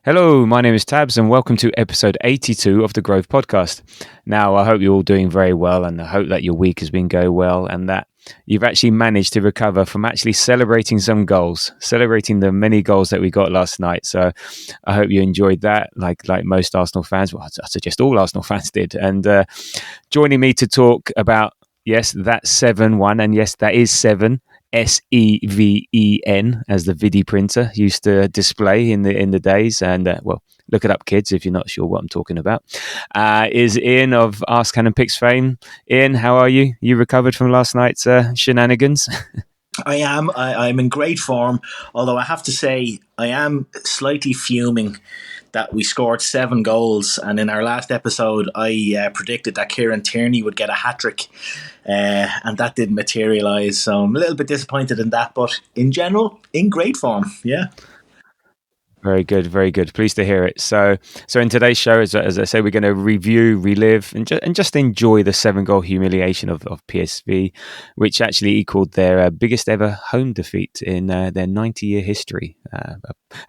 Hello, my name is Tabs and welcome to episode 82 of the Grove Podcast. Now, I hope you're all doing very well and I hope that your week has been going well and that you've actually managed to recover from actually celebrating some goals, celebrating the many goals that we got last night. So I hope you enjoyed that like most Arsenal fans. Well, I suggest all Arsenal fans did. And joining me to talk about, yes, that 7-1 and yes, that is 7. SEVEN, as the Vidi printer used to display in the days, and well, look it up, kids, if you're not sure what I'm talking about. Is Ian of Ask Cannon Picks fame. Ian, how are you? You recovered from last night's shenanigans? I am. I'm in great form, although I have to say I am slightly fuming that we scored 7 goals, and in our last episode I predicted that Kieran Tierney would get a hat-trick, and that didn't materialise, so I'm a little bit disappointed in that, but in general, in great form, yeah. Very good, very good. Pleased to hear it. So in today's show, as I say, we're going to review, relive, and just enjoy the 7-goal humiliation of PSV, which actually equalled their biggest ever home defeat in their 90-year history,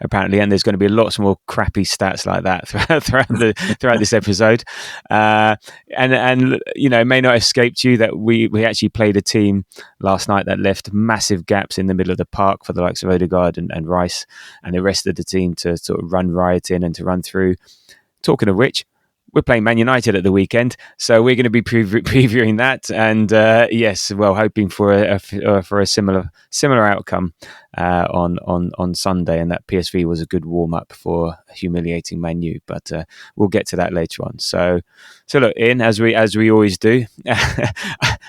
apparently. And there's going to be lots more crappy stats like that throughout this episode. And you know, it may not have escaped you that we actually played a team last night that left massive gaps in the middle of the park for the likes of Odegaard and Rice and the rest of the team to sort of run riot in and to run through. Talking of which, we're playing Man United at the weekend, so we're going to be previewing that, and yes, well, hoping for a similar outcome on Sunday, and that PSV was a good warm up for humiliating Man U, but we'll get to that later on. So look, Ian, as we always do,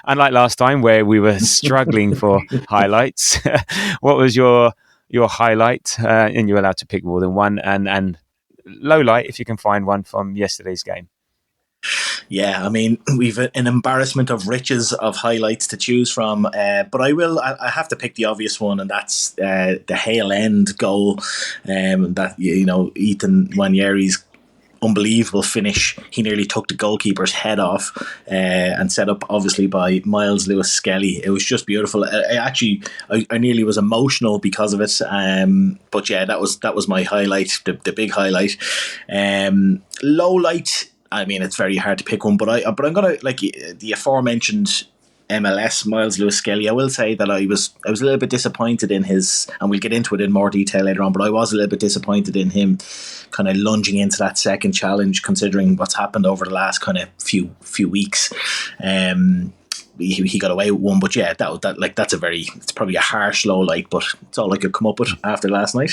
unlike last time where we were struggling for highlights, what was your highlight? And you're allowed to pick more than one, and low light if you can find one from yesterday's game. Yeah, I mean, we've an embarrassment of riches of highlights to choose from, but I have to pick the obvious one, and that's the Hale End goal. That, you know, Ethan Nwaneri's unbelievable finish. He nearly took the goalkeeper's head off, and set up obviously by Miles Lewis Skelly. It was just beautiful. I nearly was emotional because of it. But yeah, that was my highlight, the big highlight. Low light, I mean, it's very hard to pick one, but I'm gonna, like, the aforementioned MLS Miles Lewis Skelly. I will say that I was a little bit disappointed in his, and we'll get into it in more detail later on, but I was a little bit disappointed in him kind of lunging into that second challenge, considering what's happened over the last kind of few weeks. He got away with one, but yeah, it's probably a harsh low light, but it's all I could come up with after last night.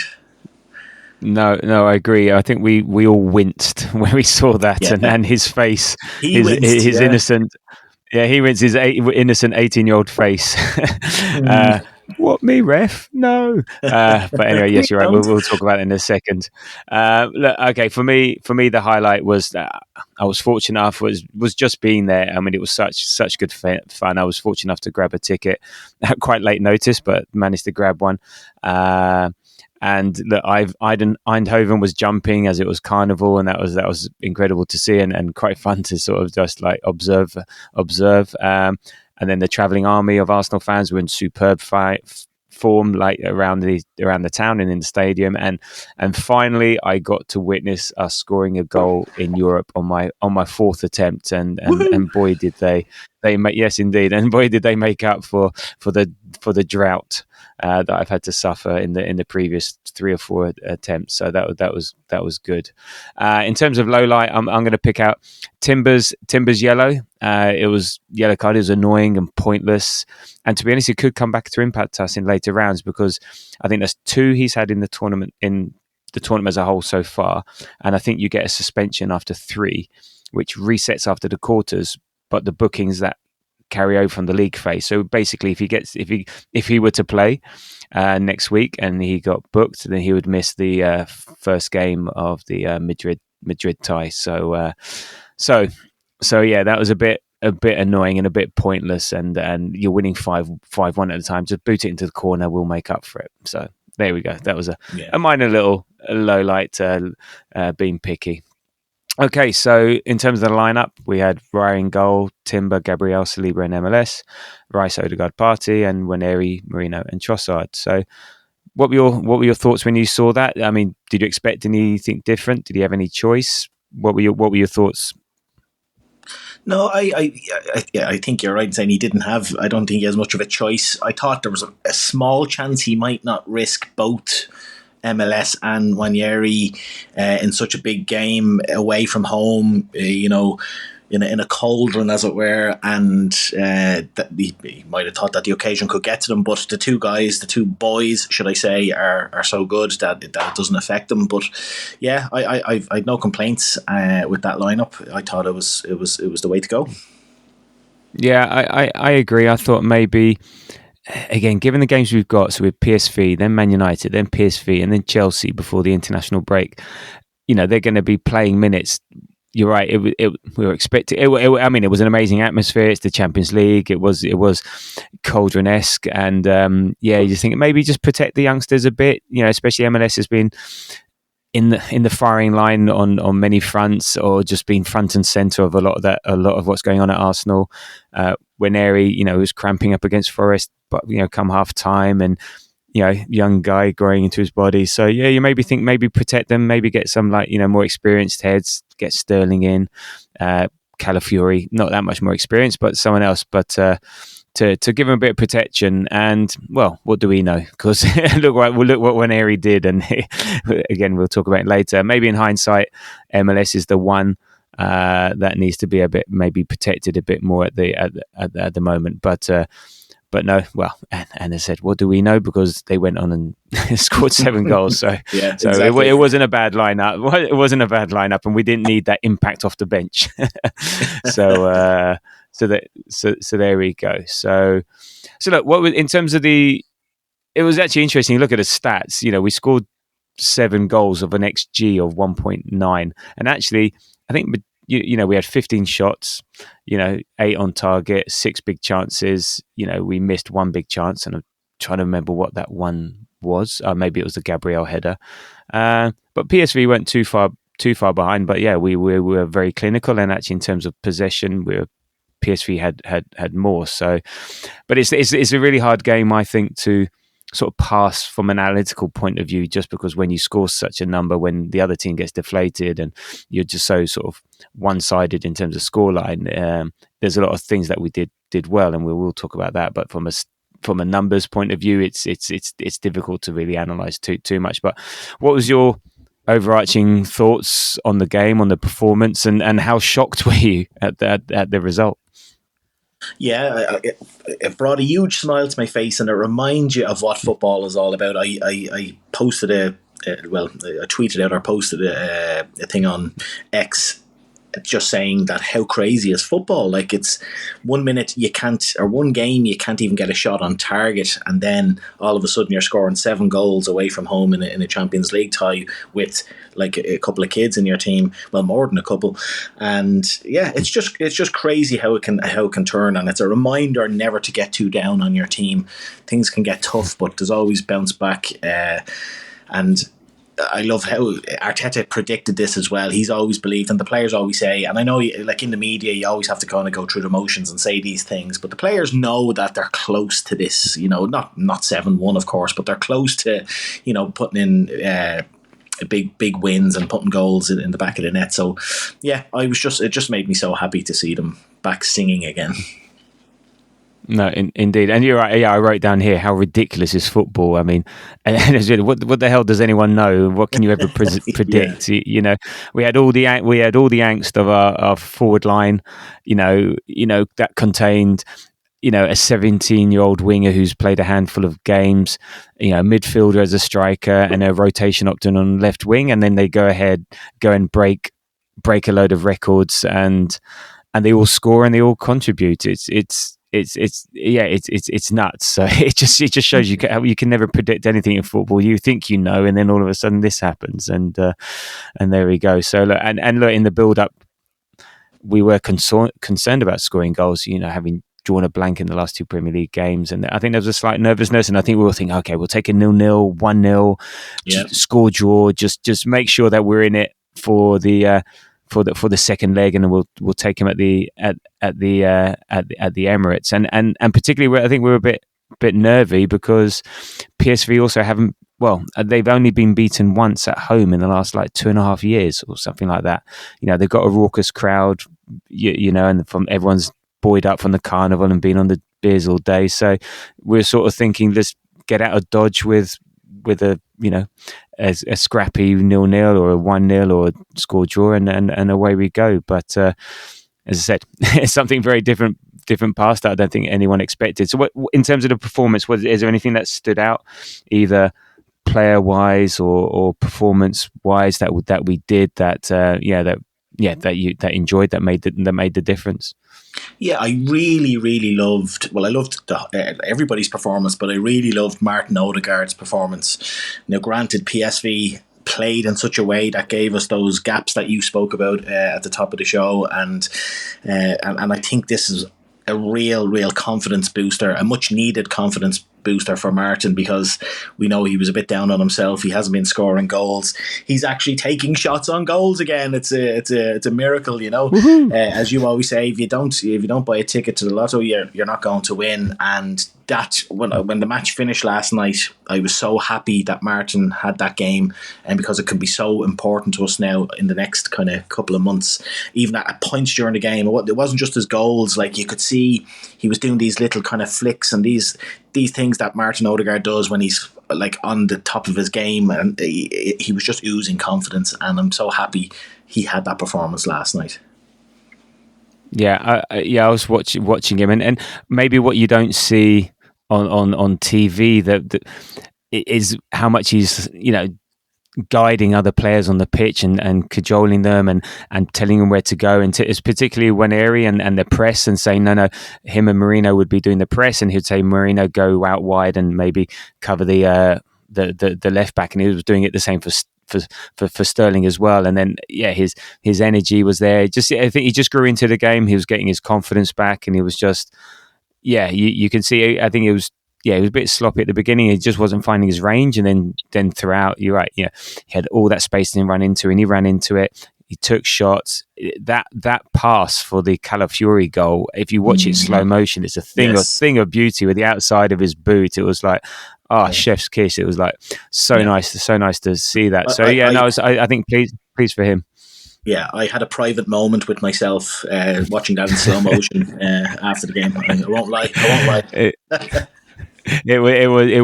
No, I agree. I think we all winced when we saw that, yeah. and his face, his innocent. Yeah, he winced, his innocent 18-year-old face. What, me, ref? No. But anyway, yes, you're right. We'll talk about it in a second. Look, okay, for me, the highlight was I was fortunate enough was just being there. I mean, it was such good fun. I was fortunate enough to grab a ticket at quite late notice, but managed to grab one. And look, Eindhoven was jumping as it was Carnival, and that was incredible to see and quite fun to sort of just like observe. And then the travelling army of Arsenal fans were in superb form, like around the town and in the stadium. And finally, I got to witness us scoring a goal in Europe on my fourth attempt, and boy did they make, yes indeed, and boy did they make up for the drought that I've had to suffer in the previous 3 or 4 attempts. So that was good. In terms of low light, I'm going to pick out Timber's yellow. It was yellow card. It was annoying and pointless, and to be honest, it could come back to impact us in later rounds, because I think there's 2 he's had in the tournament as a whole so far, and I think you get a suspension after 3, which resets after the quarters, but the bookings that carry over from the league phase. So basically, if he were to play next week and he got booked, then he would miss the first game of the Madrid tie. So yeah, that was a bit annoying and a bit pointless. And you're winning 5-1 at the time. Just boot it into the corner. We'll make up for it. So there we go. That was a minor little low light, being picky. Okay, so in terms of the lineup, we had Ryan goal, Timber, Gabriel, Saliba and MLS, Rice, Odegaard, Partey, and Nwaneri, Merino and Trossard. So what were your thoughts when you saw that? I mean, did you expect anything different? Did you have any choice? What were your thoughts? No, I think you're right in saying he didn't have. I don't think he has much of a choice. I thought there was a small chance he might not risk both MLS and Wanyeri in such a big game away from home. In a cauldron, as it were, and that he might have thought that the occasion could get to them. But the two boys, should I say, are so good that it doesn't affect them. But yeah, I had no complaints with that lineup. I thought it was the way to go. Yeah, I agree. I thought maybe, again, given the games we've got, so with PSV, then Man United, then PSV, and then Chelsea before the international break, they're going to be playing minutes. You're right. We were expecting. I mean, it was an amazing atmosphere. It's the Champions League. It was cauldron-esque, and you just think maybe just protect the youngsters a bit. Especially MLS has been in the firing line on many fronts, or just been front and center of a lot of what's going on at Arsenal. Wanyeri, was cramping up against Forest, but come half time, and young guy growing into his body. So yeah, you maybe think maybe protect them, maybe get some more experienced heads, get Sterling in, Calafiori, not that much more experience, but someone else. But to give him a bit of protection, and well, what do we know? Because look what Wanyeri did, and again, we'll talk about it later. Maybe in hindsight, MLS is the one that needs to be a bit maybe protected a bit more at the moment, but no, well, and I said, what do we know? Because they went on and scored 7 goals. So, yeah, so exactly. it wasn't a bad lineup. It wasn't a bad lineup, and we didn't need that impact off the bench. So there we go. So look, what was in terms of it was actually interesting. You look at the stats. We scored 7 goals of an XG of 1.9, and actually, I think we had 15 shots, 8 on target, 6 big chances. We missed 1 big chance, and I'm trying to remember what that one was. Maybe it was the Gabriel header. But PSV went too far behind. But yeah, we were very clinical, and actually in terms of possession, PSV had more. So, but it's a really hard game, I think, to sort of pass from an analytical point of view, just because when you score such a number, when the other team gets deflated and you're just so sort of one-sided in terms of scoreline, there's a lot of things that we did well, and we will talk about that. But from a numbers point of view, it's difficult to really analyze too much. But what was your overarching thoughts on the game, on the performance, and how shocked were you at the result? Yeah, it brought a huge smile to my face, and it reminds you of what football is all about. I posted I tweeted out or posted a thing on X, just saying that how crazy is football. Like, it's 1 minute you can't, or one game you can't even get a shot on target, and then all of a sudden you're scoring 7 goals away from home in a Champions League tie with like a couple of kids in your team, well, more than a couple. And yeah, it's just crazy how it can turn, and it's a reminder never to get too down on your team. Things can get tough, but there's always bounce back. And I love how Arteta predicted this as well. He's always believed, and the players always say, and I know, like in the media, you always have to kind of go through the motions and say these things, but the players know that they're close to this, not 7-1, of course, but they're close to, putting in big wins and putting goals in the back of the net. So yeah, it just made me so happy to see them back singing again. No, indeed, and you're right. Yeah, I wrote down here how ridiculous is football. I mean, and what the hell does anyone know? What can you ever predict? Yeah. We had all the angst of our forward line. That contained a 17-year-old winger who's played a handful of games, midfielder as a striker, and a rotation option on left wing, and then they go and break a load of records, and they all score and they all contribute. It's nuts. So it just shows you how you can never predict anything in football. You think and then all of a sudden this happens, and there we go. So look, and look, in the build up, we were concerned about scoring goals. Having drawn a blank in the last 2 Premier League games, and I think there was a slight nervousness, and I think we were thinking, okay, we'll take a 0-0, 1-0, score draw, just make sure that we're in it for the second leg, and then we'll take him at the Emirates, and particularly I think we were a bit bit nervy because PSV also haven't. Well, they've only been beaten once at home in the last like 2.5 years or something like that. They've got a raucous crowd, and from everyone's buoyed up from the Carnival and been on the beers all day. So we're sort of thinking, let's get out of Dodge with a a scrappy 0-0 or a 1-0 or a score draw, and away we go. But as I said, it's something very different past that I don't think anyone expected. So, what in terms of the performance, is there anything that stood out, either player wise or performance wise, that we did that that enjoyed, that made the difference? Yeah, I really loved. Well, I loved everybody's performance, but I really loved Martin Odegaard's performance. Now, granted, PSV played in such a way that gave us those gaps that you spoke about at the top of the show, and I think this is a real confidence booster, a much needed confidence booster for Martin, because we know he was a bit down on himself. He hasn't been scoring goals. He's actually taking shots on goals again. It's a miracle, as you always say, if you don't buy a ticket to the lotto, you're not going to win. And that when the match finished last night, I was so happy that Martin had that game, and because it can be so important to us now in the next kind of couple of months. Even at points during the game, it wasn't just his goals. Like, you could see he was doing these little kind of flicks and these things that Martin Odegaard does when he's like on the top of his game, and he was just oozing confidence. And I'm so happy he had that performance last night. Yeah, I was watching him, and maybe what you don't see on TV that is how much he's guiding other players on the pitch and cajoling them and telling them where to go, and it's particularly when Airy and the press, and saying no, him and Marino would be doing the press, and he'd say, Marino, go out wide and maybe cover the left back, and he was doing it the same for Sterling as well. And then his energy was there. I think he just grew into the game. He was getting his confidence back, and he was just you can see, I think it was a bit sloppy at the beginning. He just wasn't finding his range, and then throughout, you're right, he had all that space to run into, and he ran into it. He took shots. That pass for the Calafiori goal, if you watch it slow motion, it's a thing of beauty with the outside of his boot. It was like, chef's kiss. It was like so nice to see that. So I think pleased for him. Yeah, I had a private moment with myself watching that in slow motion after the game. I won't lie. It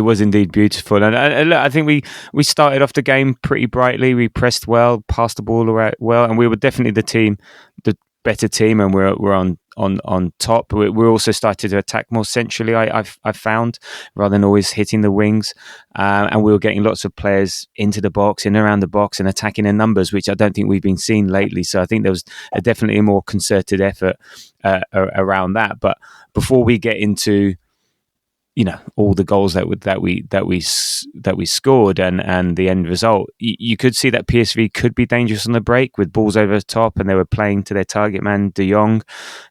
was indeed beautiful, and I think we started off the game pretty brightly. We pressed well, passed the ball around well, and we were definitely the better team, and we're on top. We also started to attack more centrally. I found, rather than always hitting the wings, and we were getting lots of players into the box, in and around the box, and attacking in numbers, which I don't think we've been seeing lately. So I think there was definitely a more concerted effort around that. But before we get into all the goals that we scored and the end result, you could see that PSV could be dangerous on the break with balls over the top, and they were playing to their target man De Jong,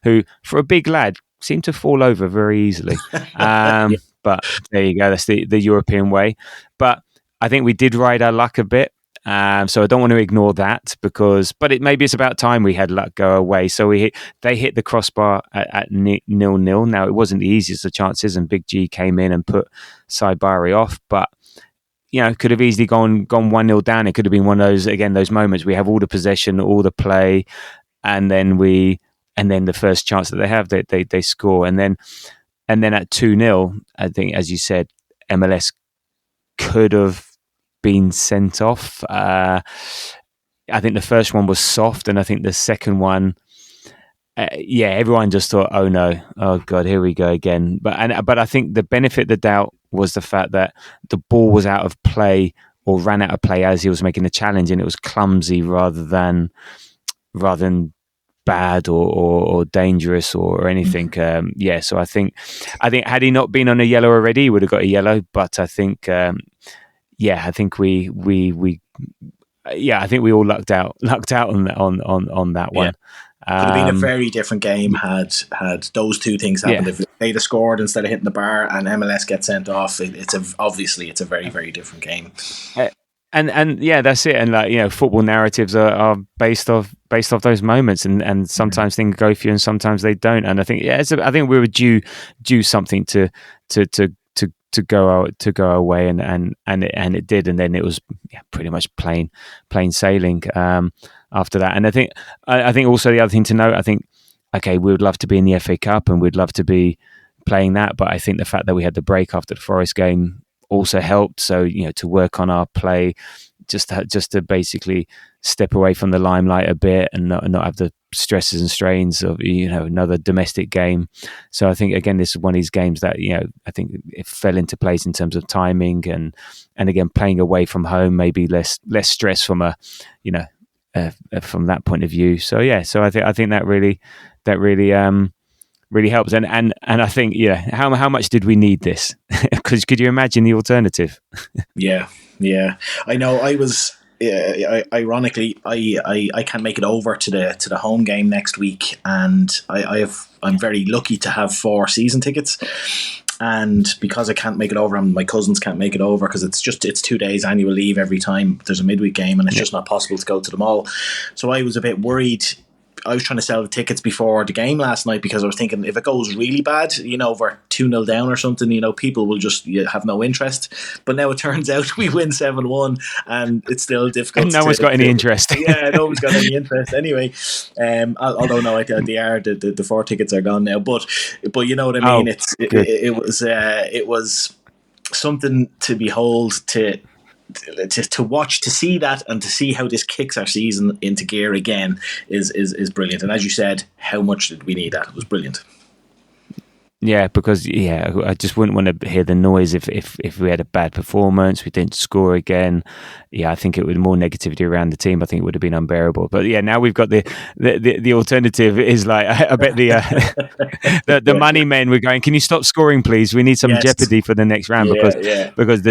who for a big lad seemed to fall over very easily. But there you go, that's the European way. But I think we did ride our luck a bit. So I don't want to ignore that, but maybe it's about time we had luck go away. So they hit the crossbar at 0-0. Now, it wasn't the easiest of chances, and Big G came in and put Saibari off, but could have easily gone 1-0 down. It could have been one of those moments we have all the possession, all the play, and then the first chance that they have, they score, and then at 2-0, I think, as you said, MLS could have been sent off. I think the first one was soft, and I think the second one, everyone just thought, oh no, oh god, here we go again. But I think the benefit of the doubt was the fact that the ball was out of play, or ran out of play as he was making the challenge, and it was clumsy rather than bad or dangerous or anything. So I think had he not been on a yellow already, he would have got a yellow. But I think I think we all lucked out on that one. Could have been a very different game had those two things happened. If they'd have scored instead of hitting the bar and MLS gets sent off, it's obviously a very, very different game. and yeah, that's it. And like, you know, football narratives are based off those moments, and sometimes things go for you and sometimes they don't. And I think I think we were due something to go away, and it did, and then it was pretty much plain sailing after that. And I think also the other thing to note, I think, okay, we would love to be in the FA Cup and we'd love to be playing that, but I think the fact that we had the break after the Forest game also helped. So, you know, to work on our play, just to basically step away from the limelight a bit and not have the stresses and strains of, you know, another domestic game. So I think, again, this is one of these games that, you know, I think it fell into place in terms of timing, and again, playing away from home, maybe less stress from a, you know, from that point of view. So yeah, so I think that really really helps. And I think, how much did we need this? Because could you imagine the alternative? Yeah, I know. I was ironically, I can't make it over to the home game next week, and I'm very lucky to have 4 season tickets. And because I can't make it over, and my cousins can't make it over, because it's 2 days annual leave every time there's a midweek game, and it's just not possible to go to them all. So I was a bit worried. I was trying to sell the tickets before the game last night, because I was thinking, if it goes really bad, you know, if we're 2-0 down or something, you know, people will just have no interest. But now it turns out we win 7-1, and it's still difficult. And no one's got any interest. Yeah, no one's got any interest anyway. Although no, the 4 tickets are gone now. But you know what I mean. It was something to behold, to watch, to see that, and to see how this kicks our season into gear again is brilliant. And as you said, how much did we need that? It was brilliant. Yeah, because I just wouldn't want to hear the noise if we had a bad performance, we didn't score again. Yeah, I think it would more negativity around the team. I think it would have been unbearable. But yeah, now we've got the alternative is like, I bet the money men were going, can you stop scoring, please? We need some jeopardy for the next round, because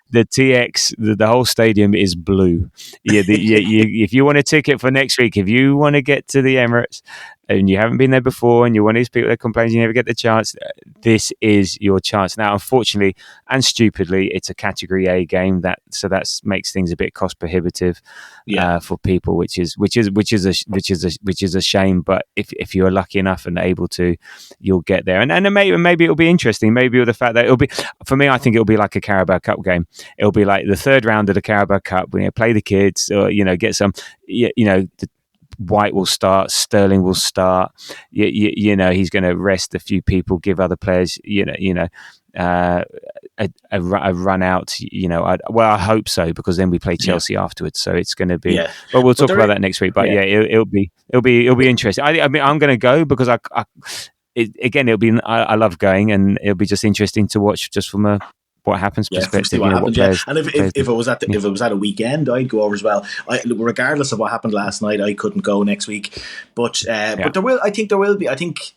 the TX, the whole stadium is blue. Yeah, if you want a ticket for next week, if you want to get to the Emirates and you haven't been there before, and you're one of these people that complains you never get the chance, this is your chance. Now, unfortunately and stupidly, it's a Category A game, so that makes things a bit cost prohibitive for people, which is a shame. But if you're lucky enough and able to, you'll get there. And maybe it'll be interesting. Maybe with the fact that it'll be, for me, I think it'll be like a Carabao Cup game. It'll be like the third round of the Carabao Cup. We play the kids, or get some, the White will start, Sterling will start. He's going to rest a few people, give other players, a run out. I hope so, because then we play Chelsea afterwards. So it's going to be. Yeah. But we'll talk about that next week. But it'll be interesting. I mean, I'm going to go because it'll be. I love going, and it'll be just interesting to watch, just from what happens perspective. What happens, and if it was at a weekend, I'd go over as well. Regardless of what happened last night, I couldn't go next week. But there will. I think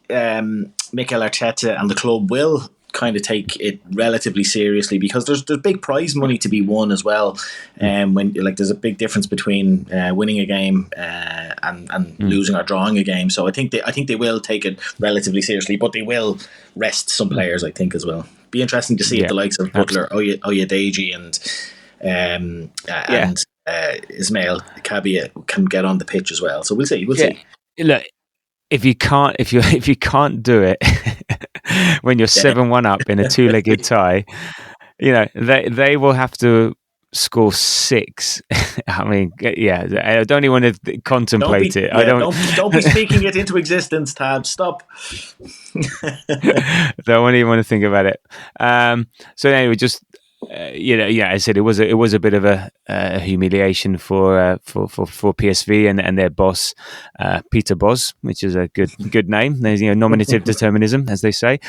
Mikel Arteta and the club will kind of take it relatively seriously, because there's big prize money to be won as well. When there's a big difference between winning a game and losing or drawing a game. So I think they will take it relatively seriously, but they will rest some players, I think, as well. Be interesting to see if the likes of Butler, Oyedeji, and Ismail Kabia can get on the pitch as well. So we'll see. Look, if you can't do it when you're 7-1 up in a 2-legged tie, they will have to score 6. I mean, I don't even want to contemplate it. Don't be speaking it into existence, Tab. Stop. Don't even want to think about it. So anyway, just I said it was a bit of a humiliation for PSV and their boss, Peter Bosz, which is a good name. There's nominative determinism, as they say.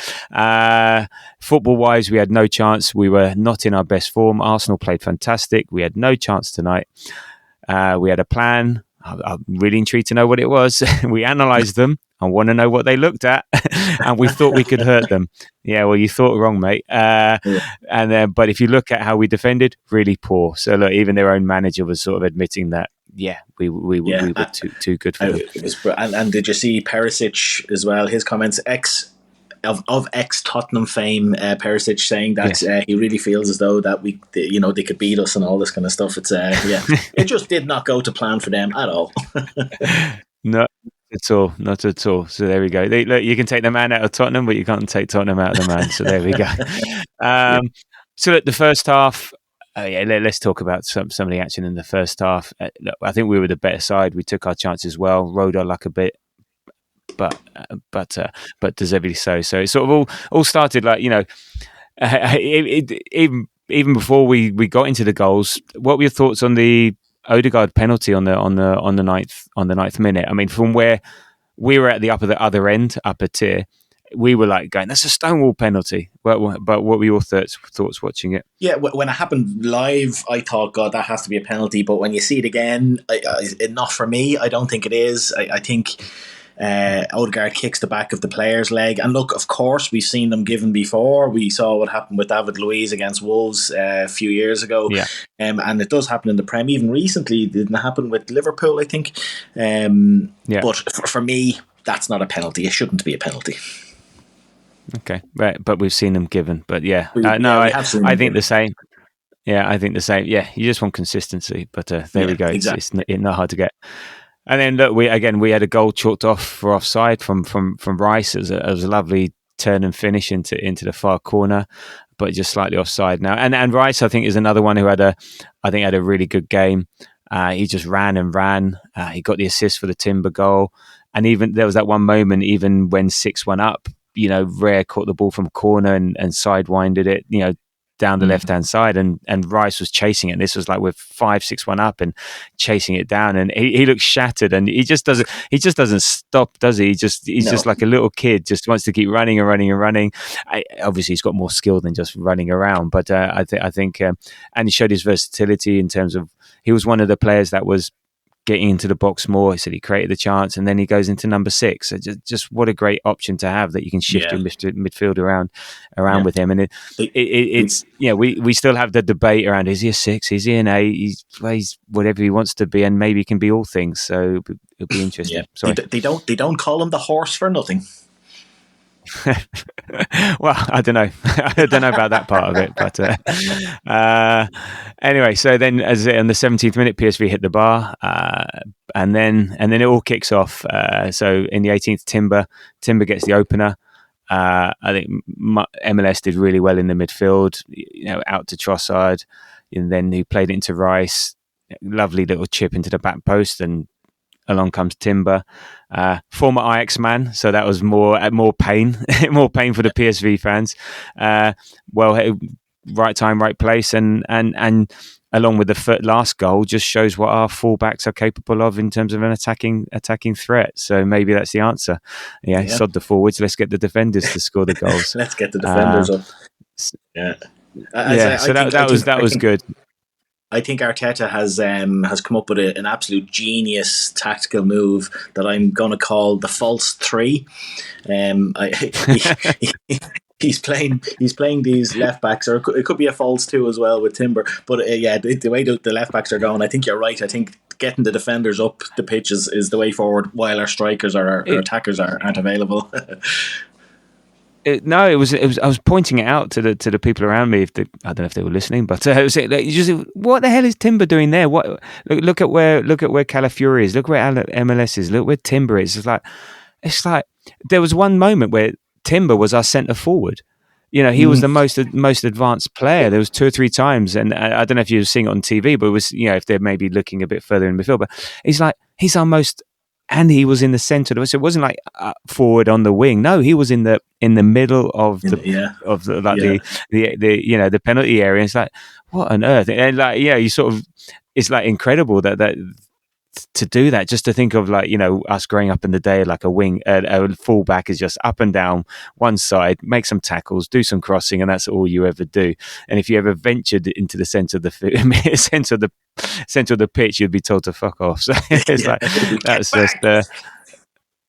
Football wise, we had no chance. We were not in our best form. Arsenal played fantastic. We had no chance tonight. We had a plan. I'm really intrigued to know what it was. We analysed them. I want to know what they looked at, and we thought we could hurt them. Yeah, well, you thought wrong, mate. But if you look at how we defended, really poor. So look, even their own manager was sort of admitting that. Yeah, we were too good for them. And did you see Perisic as well? His comments, of ex Tottenham fame, Perisic, saying that he really feels as though that they could beat us and all this kind of stuff. It's it just did not go to plan for them at all. No. At all, not at all. So there we go. Look, you can take the man out of Tottenham, but you can't take Tottenham out of the man. So there we go. So at the first half, let's talk about some of the action in the first half. Look, I think we were the better side. We took our chances well, rode our luck a bit, but deservedly so. So it sort of all started like even before we got into the goals. What were your thoughts on the Odegaard penalty on the ninth minute? I mean, from where we were at the other end, upper tier, we were like going, "That's a Stonewall penalty." But what were your thoughts watching it? Yeah, when it happened live, I thought, God, that has to be a penalty. But when you see it again, not for me. I don't think it is. I think Odegaard kicks the back of the player's leg. And look, of course, we've seen them given before. We saw what happened with David Luiz against Wolves a few years ago. Yeah. And it does happen in the Prem. Even recently, it didn't happen with Liverpool, I think. But for me, that's not a penalty. It shouldn't be a penalty. Okay, right, but we've seen them given. But I think the same. Yeah, I think the same. Yeah, you just want consistency. But there we go. Exactly. It's not hard to get. And then look, we had a goal chalked off for offside from Rice. It was a lovely turn and finish into the far corner, but just slightly offside now. And Rice, I think, is another one who had a really good game. He just ran and ran. He got the assist for the Timber goal, and even there was that one moment, even when 6-1 up, Rare caught the ball from a corner and sidewinded it, down the left-hand side, and Rice was chasing it. And this was like with 5-6-1 up and chasing it down, and he looks shattered, and he just doesn't stop, does he? He's just like a little kid, just wants to keep running and running and running. Obviously, he's got more skill than just running around, but I think, and he showed his versatility in terms of he was one of the players that was getting into the box more. He said he created the chance, and then he goes into number 6. So just what a great option to have, that you can shift your midfield around with him. And it's we still have the debate around, is he a 6? Is he an 8? He's whatever he wants to be, and maybe he can be all things. So it'll be interesting. Yeah. Sorry. They don't call him the horse for nothing. Well, I don't know. I don't know about that part of it, but anyway. So then, as on the 17th minute, PSV hit the bar, and then it all kicks off. So in the 18th, Timber gets the opener. I think MLS did really well in the midfield. Out to Trossard, and then he played it into Rice. Lovely little chip into the back post, and along comes Timber, former Ajax man, so that was more pain, more pain for the PSV fans. Right time, right place, and along with the last goal, just shows what our fullbacks are capable of in terms of an attacking threat. So maybe that's the answer. Yeah, sod the forwards. Let's get the defenders to score the goals. Let's get the defenders up. Yeah, so that was good. I think Arteta has come up with an absolute genius tactical move that I'm going to call the false 3. He's playing these left backs, or it could be a false 2 as well with Timber. But the way the left backs are going, I think you're right. I think getting the defenders up the pitch is the way forward, while our strikers or our attackers aren't available. It was. I was pointing it out to the people around me. I don't know if they were listening, but what the hell is Timber doing there? What? Look at where Calafiori is. Look where MLS is. Look where Timber is. It's like there was one moment where Timber was our centre forward. He was the most advanced player. There was 2 or 3 times, and I don't know if you were seeing it on TV, but it was if they're maybe looking a bit further in midfield. But he's our most. And he was in the centre. So it wasn't like forward on the wing. No, he was in the middle of the penalty area. It's like, what on earth? And you sort of, it's like incredible that to do that. Just to think of us growing up in the day, like a fullback is just up and down one side, make some tackles, do some crossing, and that's all you ever do. And if you ever ventured into the centre of the centre of the pitch, you'd be told to fuck off. So it's like that's just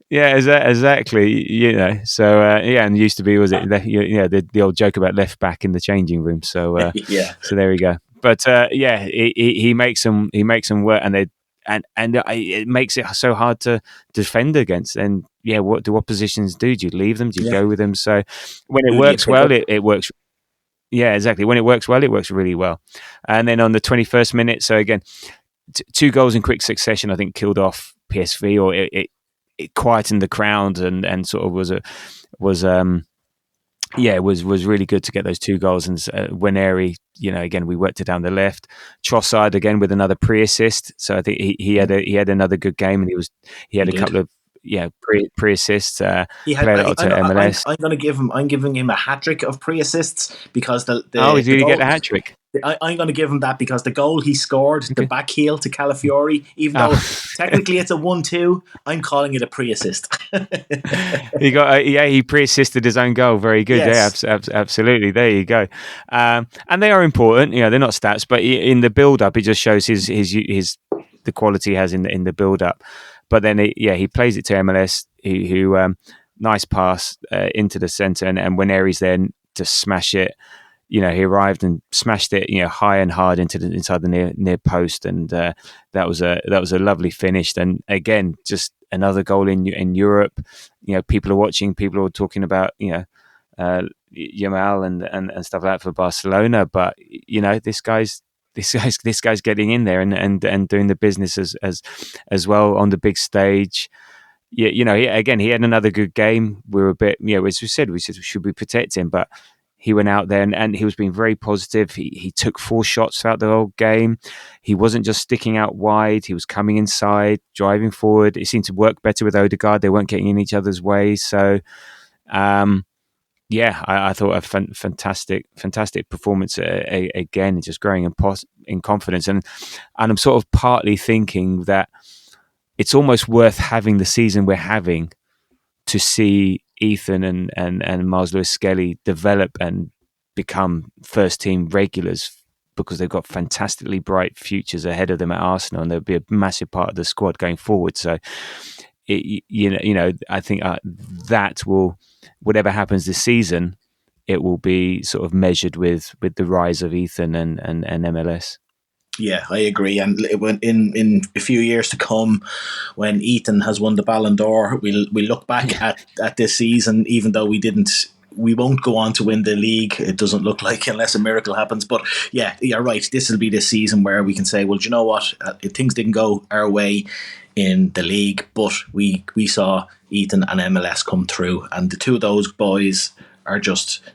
exactly. So and used to be, was it the old joke about left back in the changing room. So so there we go. But he makes them work, and it makes it so hard to defend against. And what do oppositions do? Do you leave them? Do you go with them? So when it Who do you works pick well, up? it works. Yeah, exactly. When it works well, it works really well. And then on the 21st minute, so again, two goals in quick succession, I think killed off PSV, or it quietened the crowd and sort of was really good to get those two goals. And Waneri, again, we worked it down the left. Trossard again with another pre-assist. So I think he had another good game, and he had a couple of pre-assists. He had. Played a lot to MLS. I'm going to give him. I'm giving him a hat trick of pre-assists because did the he goal, get a hat trick? I'm going to give him that because the goal he scored, the back heel to Calafiori, even though technically it's a 1-2, I'm calling it a pre-assist. He pre-assisted his own goal. Very good. Yes. Yeah, absolutely. There you go. And they are important. They're not stats, but in the build-up, it just shows his the quality he has in the build-up. But then he plays it to MLS, who nice pass into the centre, and Waneri's there to smash it. He arrived and smashed it, high and hard inside the near post, and that was a lovely finish. And again, just another goal in Europe. People are watching. People are talking about Yamal and stuff like that for Barcelona. But this guy's getting in there and doing the business as well on the big stage. He had another good game. We were a bit, as we said, should we protect him, but he went out there and he was being very positive. He took 4 shots throughout the whole game. He wasn't just sticking out wide. He was coming inside, driving forward. It seemed to work better with Odegaard. They weren't getting in each other's way. So, I thought a fantastic performance again, just growing in confidence. And I'm sort of partly thinking that it's almost worth having the season we're having to see Ethan and Miles Lewis-Skelly develop and become first team regulars, because they've got fantastically bright futures ahead of them at Arsenal, and they'll be a massive part of the squad going forward. So, I think that will, whatever happens this season, it will be sort of measured with the rise of Ethan and MLS. Yeah, I agree. And in a few years to come, when Ethan has won the Ballon d'Or, we'll look back at this season, even though we won't go on to win the league. It doesn't look like, unless a miracle happens. But yeah, you're right. This will be the season where we can say, well, do you know what? Things didn't go our way in the league, but we saw Ethan and MLS come through, and the two of those boys are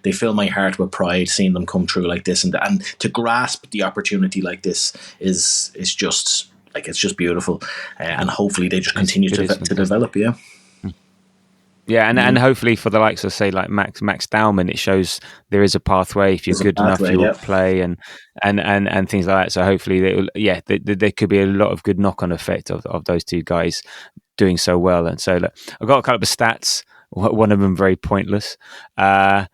they fill my heart with pride seeing them come through like this, and to grasp the opportunity like this is just like, it's just beautiful, and hopefully they just continue to develop. And hopefully for the likes of, say, like Max Dowman, it shows there is a pathway. If you're good enough, you'll play and things like that. So hopefully there could be a lot of good knock-on effect of those two guys doing so well. And so look, I've got a couple of stats. One of them very pointless. So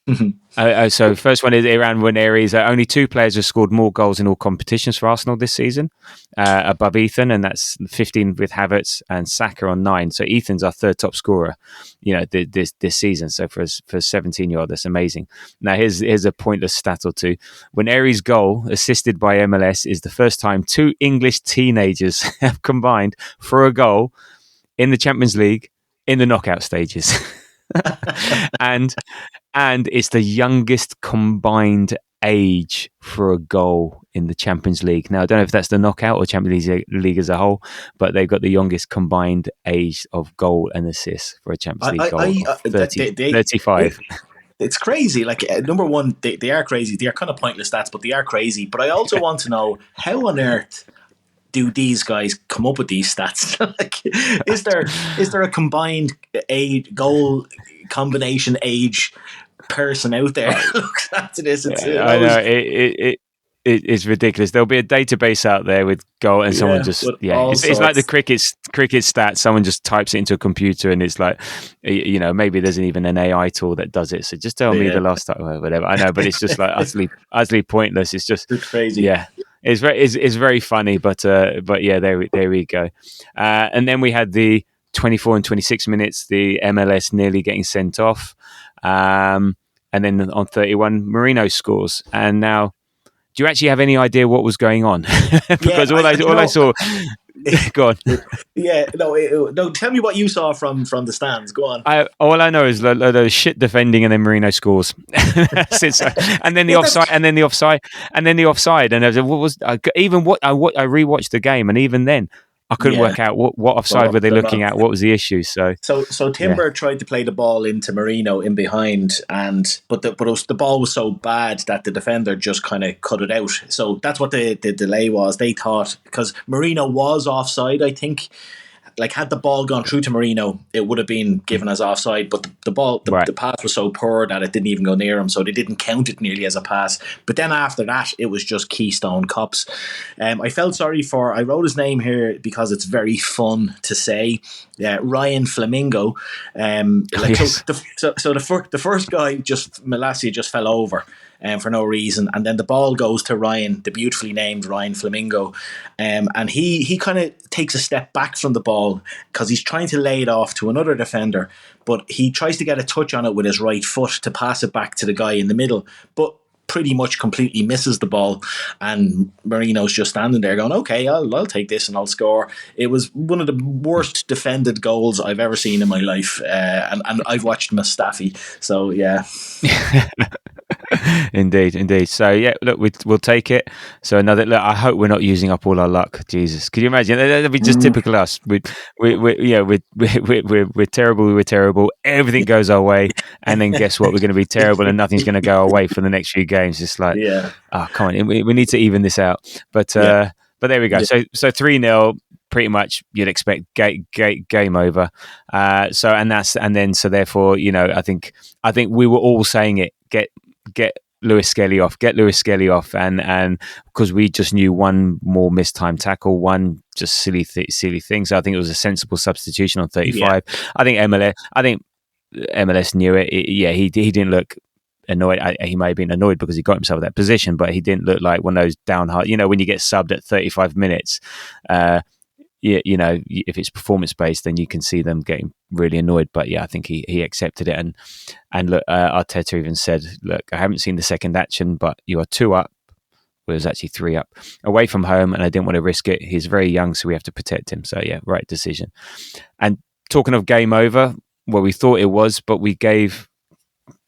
first one is around Waneri. Only 2 players have scored more goals in all competitions for Arsenal this season, above Ethan, and that's 15 with Havertz and Saka on 9. So Ethan's our 3rd top scorer, this season. So for a 17-year-old, that's amazing. Now here's a pointless stat or two. Waneri's goal, assisted by MLS, is the first time 2 English teenagers have combined for a goal in the Champions League in the knockout stages. and it's the youngest combined age for a goal in the Champions League. Now, I don't know if that's the knockout or Champions League as a whole, but they've got the youngest combined age of goal and assist for a Champions League goal, 35. It's crazy. Like, number one, they are crazy. They are kind of pointless stats, but they are crazy. But I also want to know, how on earth do these guys come up with these stats? Like, is there a combined age goal combination age person out there who looks after this? I know it's ridiculous. There'll be a database out there with goal, and someone just it's like the cricket stats. Someone just types it into a computer, and it's like, maybe there's even an AI tool that does it. So just tell me the last time, whatever. I know, but it's just like utterly pointless. It's just crazy. Yeah. It's very funny, but yeah, there we go. And then we had the 24 and 26 minutes, the MLS nearly getting sent off, and then on 31, Marino scores. And now, do you actually have any idea what was going on? Because all I saw, Go on. Yeah, no. Tell me what you saw from the stands. Go on. All I know is the shit defending, and then Marino scores. And then the Well, that's offside, and then the offside, and then the offside. And I was, what was even what I rewatched the game, and even then I couldn't yeah. work out what offside were they They're looking not. at. What was the issue? So So yeah, Timber tried to play the ball into Marino in behind, but the ball was so bad that the defender just kind of cut it out. So that's what the delay was. They thought because Marino was offside, I think. Like had the ball gone through to Marino, it would have been given as offside. But the ball, right. the pass was so poor that it didn't even go near him, so they didn't count it nearly as a pass. But then after that, it was just Keystone Cops. I felt sorry for. I wrote his name here because it's very fun to say. Ryan Flamingo. Yes. The first guy Malacia just fell over. For no reason, and then the ball goes to Ryan, the beautifully named Ryan Flamingo, and he kind of takes a step back from the ball because he's trying to lay it off to another defender, but he tries to get a touch on it with his right foot to pass it back to the guy in the middle, but pretty much completely misses the ball, and Marino's just standing there going, okay, I'll take this and I'll score. It was one of the worst defended goals I've ever seen in my life, and I've watched Mustafi, so yeah. Indeed. So yeah, look, we'll take it. So another look. I hope we're not using up all our luck. Jesus, could you imagine? That'd be just typical us. We're terrible. We're terrible. Everything goes our way, and then guess what? We're going to be terrible, and nothing's going to go our way for the next few games. It's like, Yeah. oh, come on, we need to even this out. But Yeah. but there we go. Yeah. So 3-0. Pretty much, you'd expect game over. So therefore, I think we were all saying it. Get Lewis Skelly off. Get Lewis Skelly off, and because we just knew one more missed time tackle, one just silly thing. So I think it was a sensible substitution on 35. Yeah. I think MLS knew it. He didn't look annoyed. He may have been annoyed because he got himself in that position, but he didn't look like one of those down hard. When you get subbed at 35 minutes. If it's performance based, then you can see them getting really annoyed. But yeah, I think he accepted it, and look, Arteta even said, "Look, I haven't seen the second action, but you are 2 up. Well, it was actually 3 up away from home, and I didn't want to risk it. He's very young, so we have to protect him. So yeah, right decision." And talking of game over, well, we thought it was, but we gave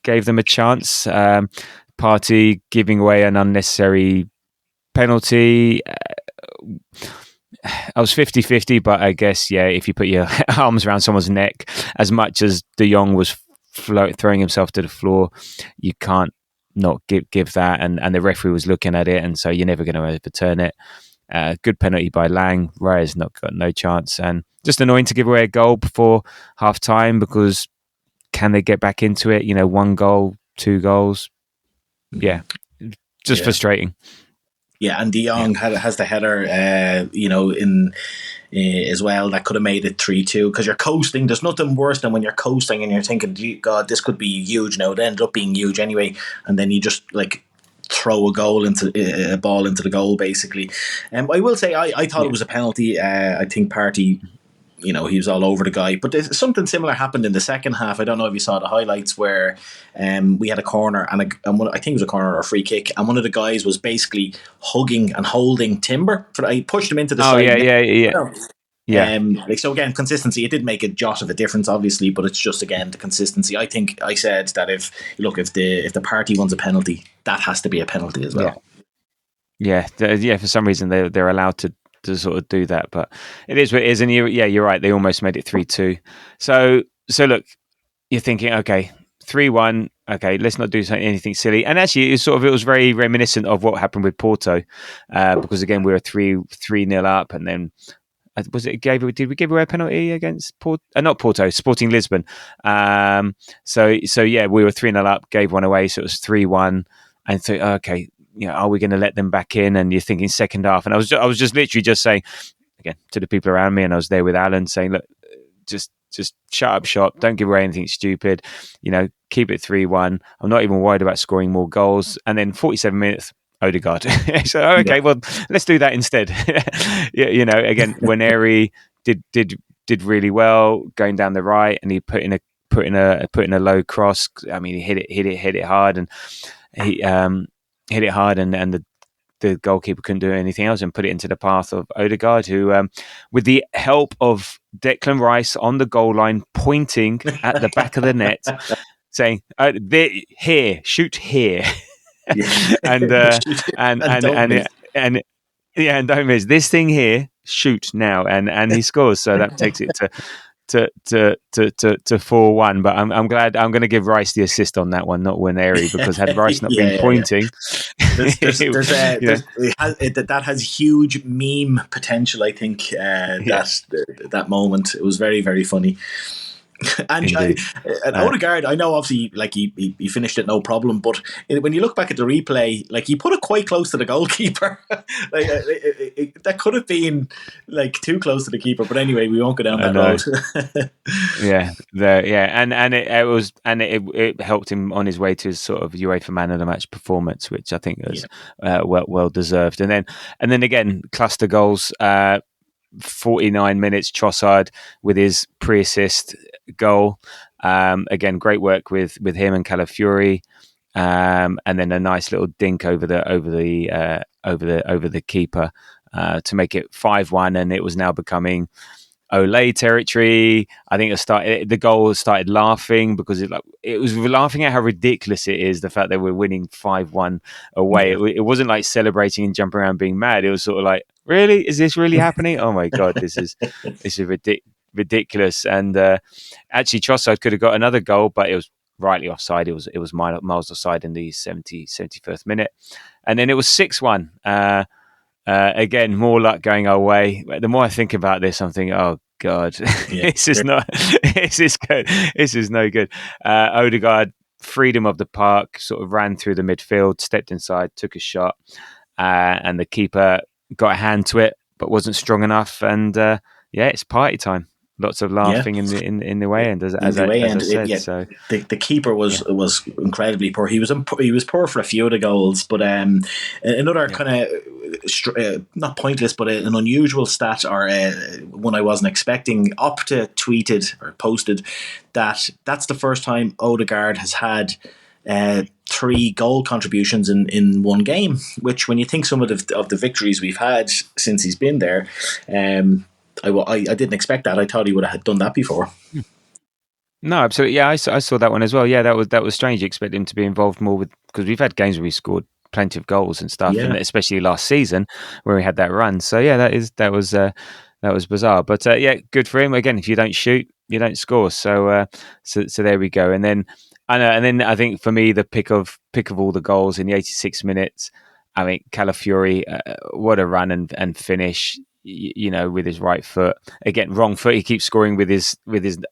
them a chance. Partey giving away an unnecessary penalty. I was 50-50, but I guess, yeah, if you put your arms around someone's neck, as much as De Jong was throwing himself to the floor, you can't not give that. And the referee was looking at it, and so you're never going to overturn it. Good penalty by Lang. Raya's got no chance. And just annoying to give away a goal before half-time, because can they get back into it? 1 goal, 2 goals. Yeah, just frustrating. Yeah, and De Jong has the header, in as well, that could have made it 3-2, because you're coasting. There's nothing worse than when you're coasting and you're thinking, God, this could be huge. Now it ended up being huge anyway, and then you just throw a ball into the goal, basically. I will say I thought it was a penalty. I think Partey, he was all over the guy. But something similar happened in the second half. I don't know if you saw the highlights where we had a corner, and I think it was a corner or a free kick, and one of the guys was basically hugging and holding Timber. He pushed him into the side. Yeah. So again, consistency. It did make a jot of a difference, obviously, but it's just, again, the consistency. I think I said that if the party wants a penalty, that has to be a penalty as well. Yeah. For some reason they're allowed to sort of do that, but it is what it is. And you're right. They almost made it 3-2. So look, you're thinking, okay, 3-1. Okay, let's not do anything silly. And actually, it was very reminiscent of what happened with Porto, because again we were 3-0 up, and then did we give away a penalty against not Porto, Sporting Lisbon? So yeah, we were 3-0 up, gave one away, so it was 3-1, and thought, okay, are we going to let them back in? And you're thinking second half, and I was just literally just saying again to the people around me, and I was there with Alan saying, look, just shut up shop, don't give away anything stupid, keep it 3-1. I'm not even worried about scoring more goals. And then 47 minutes, Odegaard. So okay, well, let's do that instead. Again, Waneri did really well going down the right, and he put in a low cross. I mean, he hit it hard, and he hit it hard, and the the goalkeeper couldn't do anything else and put it into the path of Odegaard, who, with the help of Declan Rice on the goal line, pointing at the back of the net, saying, "Here, shoot here," and don't miss. yeah, and don't miss this thing here. Shoot now, and he scores. So that takes it to 4-1. But I'm glad. I'm going to give Rice the assist on that one, not Waneri, because had Rice not been pointing, that has huge meme potential. I think that moment, it was very, very funny. And Odegaard, I know obviously like he finished it no problem, but when you look back at the replay, like he put it quite close to the goalkeeper. That could have been like too close to the keeper, but anyway, we won't go down that road. It helped him on his way to his sort of UEFA Man of the Match performance, which I think was well deserved. And then again, cluster goals. 49 minutes, Trossard with his pre-assist goal. Again, great work with him and Calafiori, and then a nice little dink over the keeper to make it 5-1, and it was now becoming Ole territory. I think the goal started laughing because it was laughing at how ridiculous it is, the fact that we're winning 5-1 away. It wasn't like celebrating and jumping around being mad. It was sort of like, really, is this really happening? Oh my god, this is ridiculous. And actually, Trossard could have got another goal, but it was rightly offside. It was miles offside in the 71st minute, and then it was 6-1. Again, more luck going our way. The more I think about this, I'm thinking, oh god, this is no good. Odegaard, freedom of the park, sort of ran through the midfield, stepped inside, took a shot, and the keeper got a hand to it, but wasn't strong enough. And it's party time. Lots of laughing in the way end, as I said. So the keeper was incredibly poor. He was poor for a few of the goals, but another kind of not pointless, but an unusual stat, or one I wasn't expecting. Opta tweeted or posted that that's the first time Odegaard has had 3 goal contributions in one game. Which, when you think some of the victories we've had since he's been there, I didn't expect that. I thought he would have done that before. No, absolutely. Yeah, I saw that one as well. Yeah, that was strange. You expect him to be involved more because we've had games where we scored plenty of goals and stuff, and especially last season where we had that run. So yeah, that was bizarre. But good for him. Again, if you don't shoot, you don't score. So there we go. And then I think for me, the pick of all the goals in the 86 minutes. I mean, Calafiori, what a run and finish. With his right foot. Again, wrong foot. He keeps scoring with his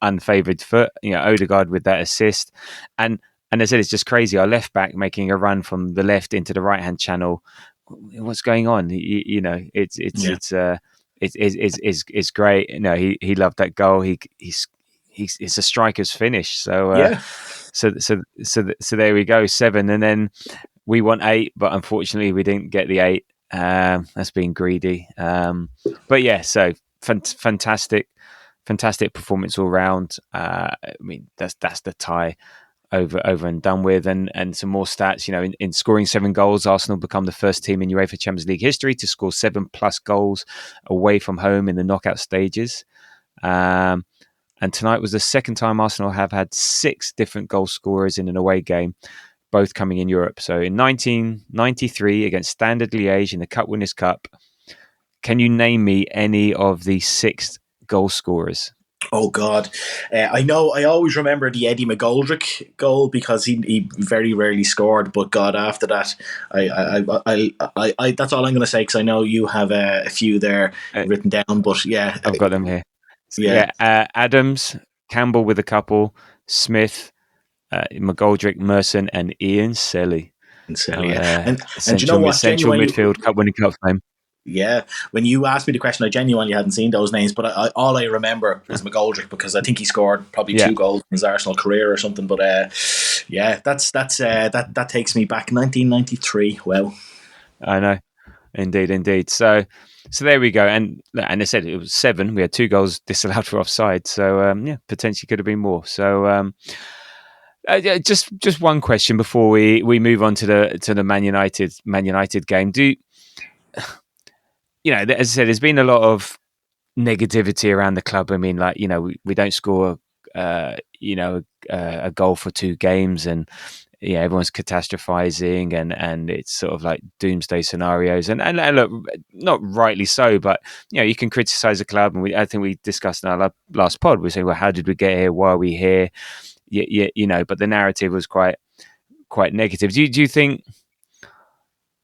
unfavoured foot. Odegaard with that assist, and I said it's just crazy. Our left back making a run from the left into the right hand channel. What's going on? It's great. He loved that goal. It's a striker's finish. So so there we go, 7, and then we want 8, but unfortunately we didn't get the 8. That's being greedy. But yeah, so fantastic performance all round. I mean, that's the tie over and done with. And some more stats, in scoring 7 goals, Arsenal become the first team in UEFA Champions League history to score 7+ goals away from home in the knockout stages. And tonight was the second time Arsenal have had 6 different goal scorers in an away game, both coming in Europe. So in 1993 against Standard Liège in the Cup Winners' Cup, can you name me any of the 6 goal scorers? Oh God, I know. I always remember the Eddie McGoldrick goal because he very rarely scored. But God, after that, I that's all I'm going to say, because I know you have a few there written down. But yeah, I've got them here. Adams, Campbell with a couple, Smith, McGoldrick, Merson, and Ian Selly. And you know what? Central midfield, Cup winning Cup fame. Yeah, when you asked me the question, I genuinely hadn't seen those names, but all I remember is McGoldrick, because I think he scored probably 2 goals in his Arsenal career or something. But that takes me back 1993. Well, I know, indeed. So there we go, and I said it was 7. We had 2 goals disallowed for offside, so potentially could have been more. So. Just one question before we move on to the Man United game. as I said, there's been a lot of negativity around the club. I mean, like, we don't score, a goal for 2 games, and everyone's catastrophizing, and it's sort of like doomsday scenarios. And look, not rightly so, but you can criticize the club, and I think we discussed in our last pod. We say, well, how did we get here? Why are we here? But the narrative was quite negative. Do you think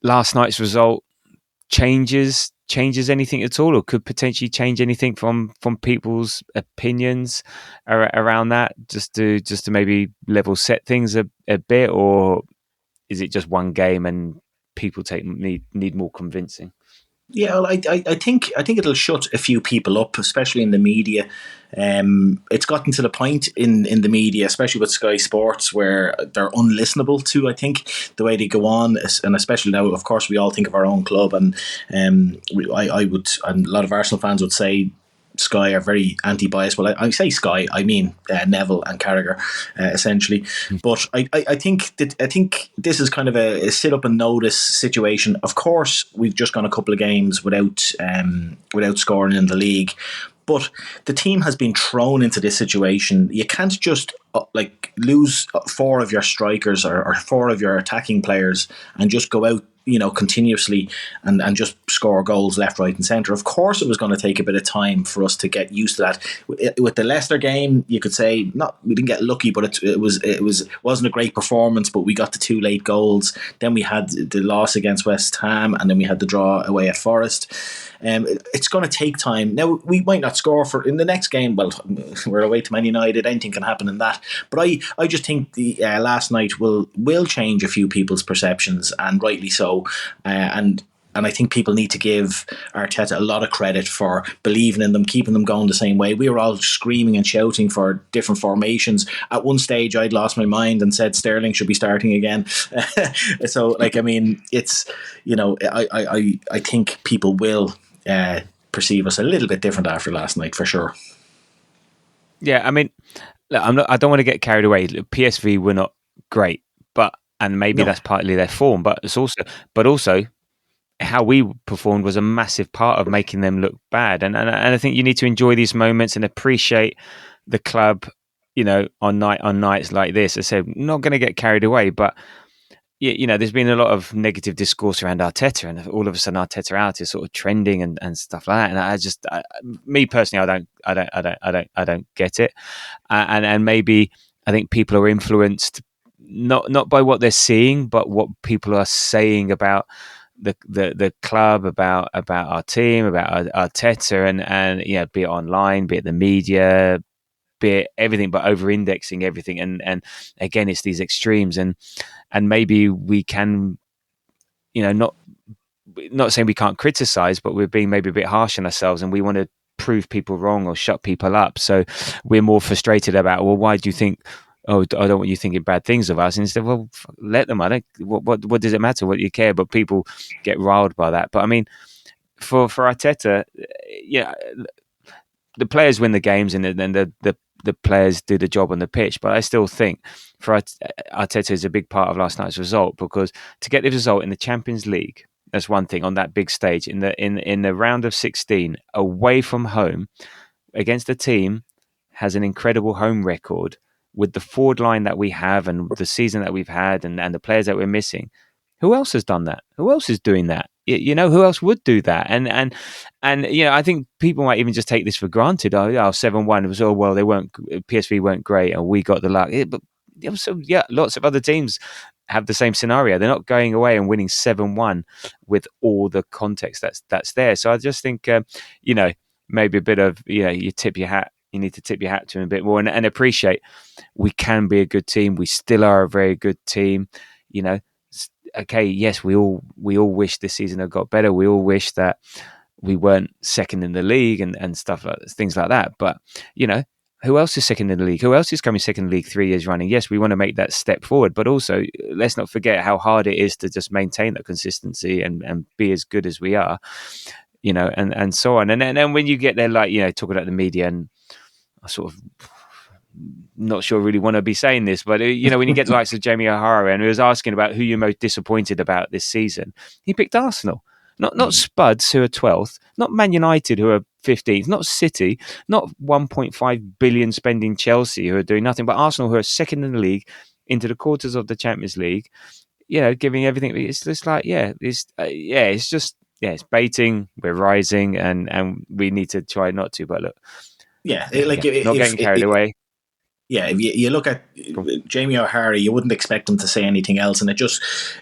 last night's result changes anything at all, or could potentially change anything from people's opinions around that, just to maybe level set things a bit, or is it just one game and people need more convincing? Yeah, well, I think it'll shut a few people up, especially in the media. It's gotten to the point in the media, especially with Sky Sports, where they're unlistenable to. I think the way they go on, and especially now, of course, we all think of our own club, and I would, and a lot of Arsenal fans would say Sky are very anti-biased. Well, I say Sky, I mean Neville and Carragher, essentially. But I think this is kind of a sit up and notice situation. Of course, we've just gone a couple of games without scoring in the league. But the team has been thrown into this situation. You can't just lose 4 of your strikers or 4 of your attacking players and just go out, continuously and just score goals left, right, and centre. Of course, it was going to take a bit of time for us to get used to that. With the Leicester game, you could say we didn't get lucky, but it wasn't a great performance. But we got the 2 late goals. Then we had the loss against West Ham, and then we had the draw away at Forest. It's going to take time. Now, we might not score in the next game. Well, we're away to Man United. Anything can happen in that. But I just think the last night will change a few people's perceptions, and rightly so. And I think people need to give Arteta a lot of credit for believing in them, keeping them going the same way. We were all screaming and shouting for different formations. At one stage, I'd lost my mind and said Sterling should be starting again. So, it's, I think people will perceive us a little bit different after last night, for sure. Yeah, I mean, look, I don't want to get carried away. PSV were not great, and maybe that's partly their form, but also how we performed was a massive part of making them look bad. And I think you need to enjoy these moments and appreciate the club, on nights like this. I said, not going to get carried away, but there's been a lot of negative discourse around Arteta, and all of a sudden Arteta out is sort of trending and stuff like that. And me personally, I don't get it. And maybe I think people are influenced not by what they're seeing, but what people are saying about the club, about our team, about Arteta, and be it online, be it the media, be it everything, but over-indexing everything. And again, it's these extremes, and maybe we can, not saying we can't criticize, but we're being maybe a bit harsh on ourselves, and we want to prove people wrong or shut people up. So we're more frustrated about, well, why do you think? Oh, I don't want you thinking bad things of us. And instead, well, let them. I don't. What does it matter? What do you care? But people get riled by that. But I mean, for Arteta, the players win the games, and then the players do the job on the pitch. But I still think for Arteta is a big part of last night's result, because to get the result in the Champions League, that's one thing, on that big stage in the round of 16 away from home against a team has an incredible home record, with the forward line that we have and the season that we've had, and the players that we're missing. Who else has done that? Who else is doing that? Who else would do that? And I think people might even just take this for granted. 7-1. It was, PSV weren't great, and we got the luck. But also, lots of other teams have the same scenario. They're not going away and winning 7-1 with all the context that's there. So I just think, maybe a bit of, you tip your hat. You need to tip your hat to him a bit more, and appreciate we can be a good team. We still are a very good team. Okay, yes, we all wish this season had got better. We all wish that we weren't second in the league and stuff like things like that. But who else is second in the league? Who else is coming second in the league 3 years running? Yes, we want to make that step forward, but also let's not forget how hard it is to just maintain that consistency and be as good as we are. And so on. And then when you get there, talking about the media, and I sort of not sure really want to be saying this, but when you get the likes of Jamie O'Hara, and he was asking about who you're most disappointed about this season, he picked Arsenal. Not Spuds, who are 12th, not Man United, who are 15th, not City, not 1.5 billion spending Chelsea, who are doing nothing, but Arsenal, who are second in the league, into the quarters of the Champions League, giving everything. It's just like, it's baiting. We're rising, and we need to try not to. But look, not getting carried away. Yeah, if you look at Jamie O'Hara, you wouldn't expect him to say anything else, and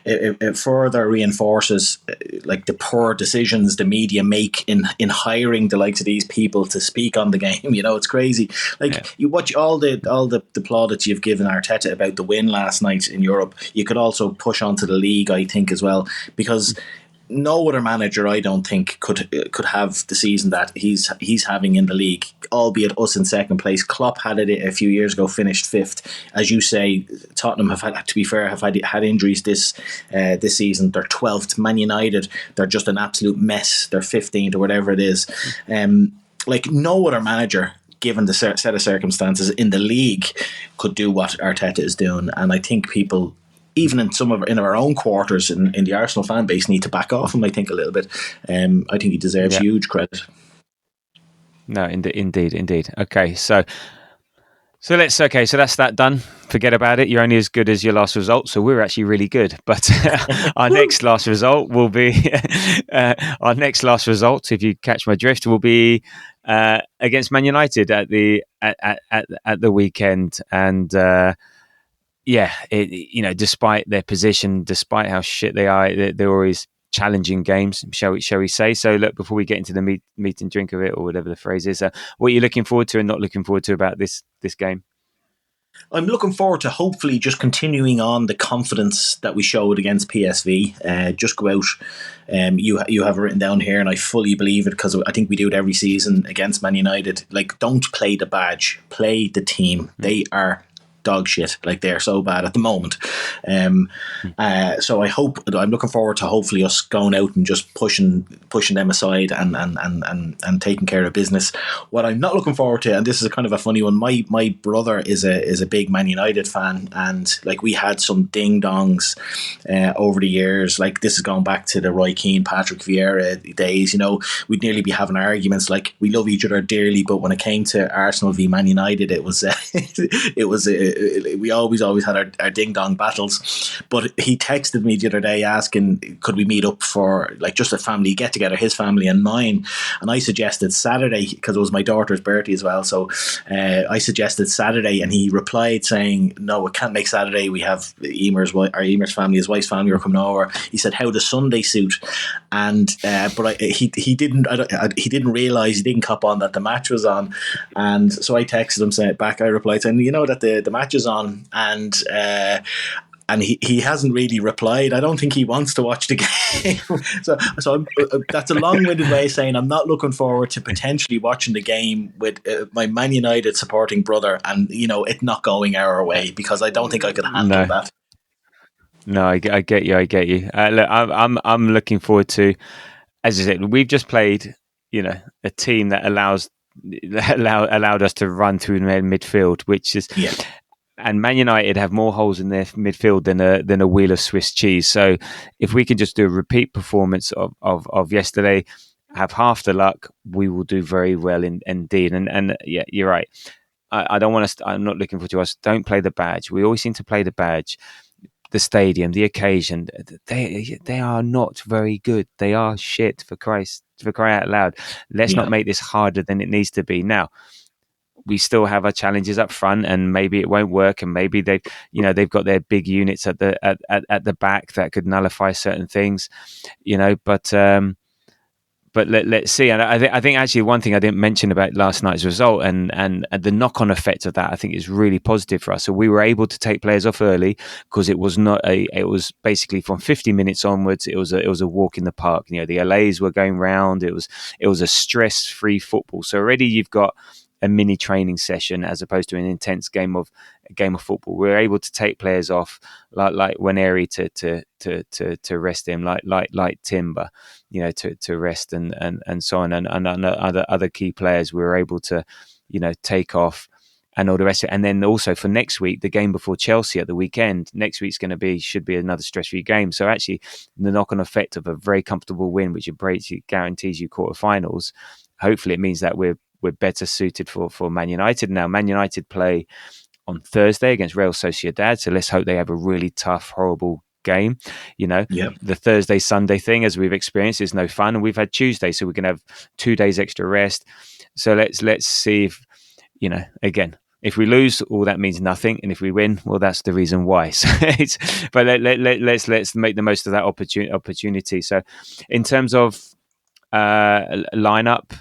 it further reinforces like the poor decisions the media make in hiring the likes of these people to speak on the game. It's crazy. You watch all the plaudits you've given Arteta about the win last night in Europe. You could also push onto the league, I think, as well, because no other manager, I don't think, could have the season that he's having in the league, albeit us in second place. Klopp had it a few years ago, finished fifth. As you say, Tottenham have had injuries this season. They're 12th. Man United, they're just an absolute mess. They're 15th or whatever it is. No other manager, given the set of circumstances in the league, could do what Arteta is doing. And I think people, even in our own quarters in the Arsenal fan base, need to back off him, I think, a little bit. I think he deserves huge credit. No, indeed. Okay, so that's that done. Forget about it. You're only as good as your last result. So we're actually really good. But our next last result will be if you catch my drift, will be against Man United at the weekend. And despite their position, despite how shit they are, they're always challenging games, shall we say. So look, before we get into the meat and drink of it, or whatever the phrase is, what are you looking forward to and not looking forward to about this game? I'm looking forward to hopefully just continuing on the confidence that we showed against PSV. Just go out. You have it written down here, and I fully believe it, because I think we do it every season against Man United. Don't play the badge, play the team. They are dog shit. They're so bad at the moment. So I'm looking forward to hopefully us going out and just pushing them aside and taking care of business. What I'm not looking forward to, and this is a kind of a funny one, my brother is a big Man United fan, and we had some ding dongs over the years. This is going back to the Roy Keane, Patrick Vieira days. We'd nearly be having arguments we love each other dearly, but when it came to Arsenal v Man United, it was we always had our ding dong battles. But he texted me the other day asking, could we meet up for just a family get together, his family and mine, and I suggested Saturday, because it was my daughter's birthday as well. So I suggested Saturday, and he replied saying, no, we can't make Saturday, we have Emer's family, his wife's family are coming over. He said, how does Sunday suit? And he didn't realise, he didn't cop on that the match was on. And so I texted him I replied saying, that the match is on, and he hasn't really replied. I don't think he wants to watch the game. so that's a long-winded way of saying I'm not looking forward to potentially watching the game with my Man United supporting brother, and it not going our way, because I don't think I could handle that. No, I get you. Look, I'm looking forward to, as I said, we've just played, a team that allowed us to run through midfield, which is, and Man United have more holes in their midfield than a wheel of Swiss cheese. So if we can just do a repeat performance of yesterday, have half the luck, we will do very well indeed. And yeah, you're right. I don't want us. I'm not looking forward to us. Don't play the badge. We always seem to play the badge. The stadium, the occasion, they are not very good. They are shit, for crying out loud. Let's not make this harder than it needs to be. Now, we still have our challenges up front, and maybe it won't work, and maybe they've got their big units at the back that could nullify certain things, but let's see. And I think actually one thing I didn't mention about last night's result and the knock-on effect of that, I think is really positive for us. So we were able to take players off early, because it was basically from 50 minutes onwards, it was a walk in the park. The LAs were going round. It was a stress-free football. So already you've got a mini training session as opposed to an intense game of football. We're able to take players off like Waneri to rest him, like Timber, to rest and so on, and other key players we were able to take off and all the rest of it. And then also for next week, the game before Chelsea at the weekend, next week's should be another stress-free game. So actually, the knock-on effect of a very comfortable win, which guarantees you quarterfinals, hopefully it means that we're better suited for Man United. Now, Man United play on Thursday against Real Sociedad, so let's hope they have a really tough, horrible game. The Thursday Sunday thing, as we've experienced, is no fun, and we've had Tuesday, so we're going to have 2 days extra rest. So let's see if, again, if we lose, all that means nothing, and if we win, well, that's the reason why. So but let's make the most of that opportunity. So in terms of lineup,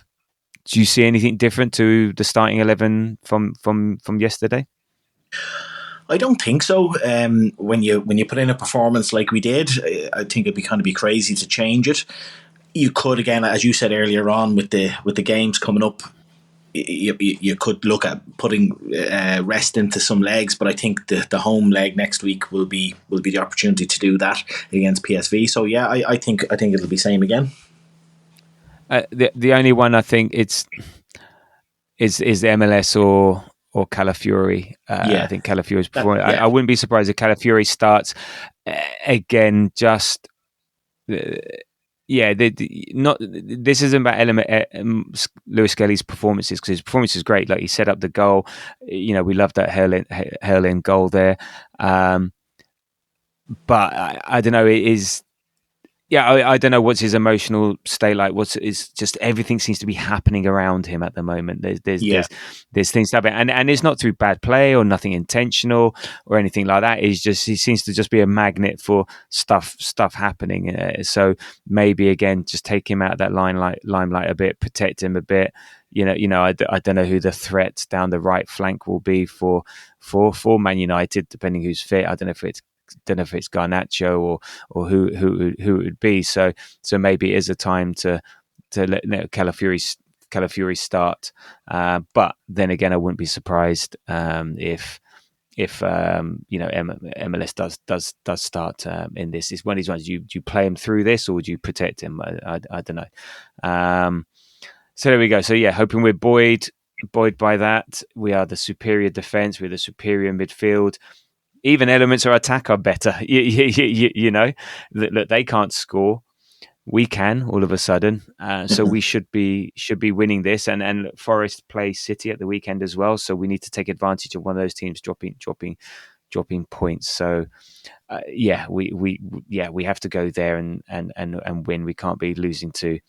do you see anything different to the starting 11 from yesterday? I don't think so. When you put in a performance like we did, I think it'd be crazy to change it. You could, again, as you said earlier on, with the games coming up, you could look at putting rest into some legs, but I think the home leg next week will be the opportunity to do that against PSV. So yeah, I think it'll be same again. The only one I think is MLS or Calafiori. I think Calafiori's performing. I wouldn't be surprised if Calafiori starts again. Just this isn't about Lewis Skelly's performances, because his performance is great. Like, he set up the goal. We love that Hale End goal there. But I don't know. It is. Yeah, I don't know what's his emotional state like. Is just everything seems to be happening around him at the moment. There's things happening, and it's not through bad play or nothing intentional or anything like that. It's just he seems to just be a magnet for stuff happening. So maybe again, just take him out of that limelight a bit, protect him a bit. I don't know who the threat down the right flank will be for Man United, depending who's fit. I don't know if it's Garnacho or who it would be. So maybe it is a time to let Calafiori start. But then again, I wouldn't be surprised if MLS does start in this. It's one of these ones. Do you play him through this, or would you protect him? I don't know. So there we go. So yeah, hoping we're buoyed by that. We are the superior defense. We're the superior midfield. Even elements of our attack are better. Look, they can't score. We can all of a sudden. So we should be winning this. And Forest play City at the weekend as well. So we need to take advantage of one of those teams dropping points. So we have to go there and win. We can't be losing to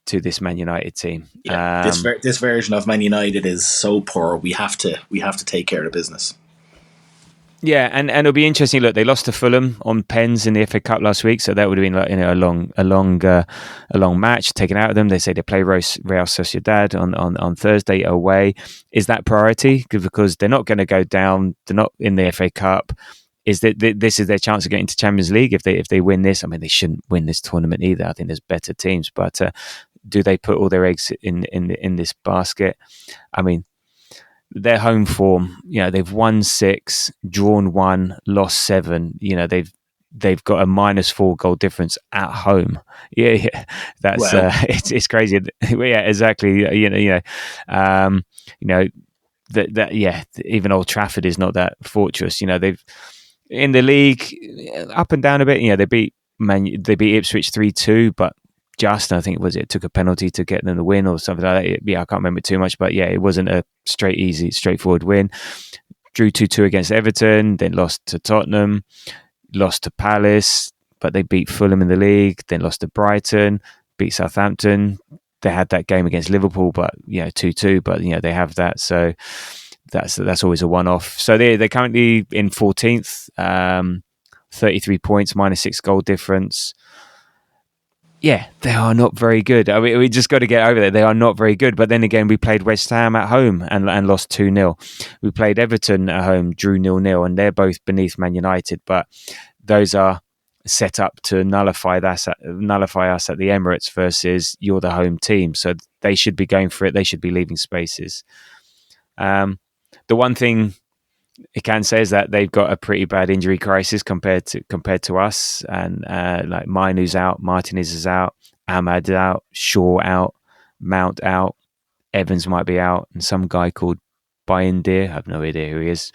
this Man United team. Yeah, this version of Man United is so poor. We have to take care of business. Yeah, and it'll be interesting. Look, they lost to Fulham on pens in the FA Cup last week, so that would have been a long match taken out of them. They say they play Real Sociedad on Thursday away. Is that priority? Because they're not going to go down. They're not in the FA Cup. Is that this is their chance of getting to Champions League if they win this? I mean, they shouldn't win this tournament either. I think there's better teams, but do they put all their eggs in this basket? I mean, their home form, they've won 6, drawn 1, lost 7. They've got a -4 goal difference at home. Yeah, that's it's crazy. Yeah, exactly. Even Old Trafford is not that fortress. They've in the league up and down a bit. They beat Ipswich 3-2, but I think it took a penalty to get them the win or something like that. Yeah, I can't remember too much, but yeah, it wasn't a straightforward win. Drew 2-2 against Everton, then lost to Tottenham, lost to Palace, but they beat Fulham in the league, then lost to Brighton, beat Southampton. They had that game against Liverpool, but 2-2, but they have that, so that's always a one-off. So they're currently in 14th, 33 points, -6 goal difference. Yeah, they are not very good. I mean, we just got to get over there. They are not very good. But then again, we played West Ham at home and lost 2-0. We played Everton at home, drew 0-0, and they're both beneath Man United. But those are set up to nullify us at the Emirates versus you're the home team. So they should be going for it. They should be leaving spaces. The one thing I can say is that they've got a pretty bad injury crisis compared to us, and like Mainu's out, Martinez is out, Ahmad out, Shaw out, Mount out, Evans might be out, and some guy called Bayindir. I have no idea who he is.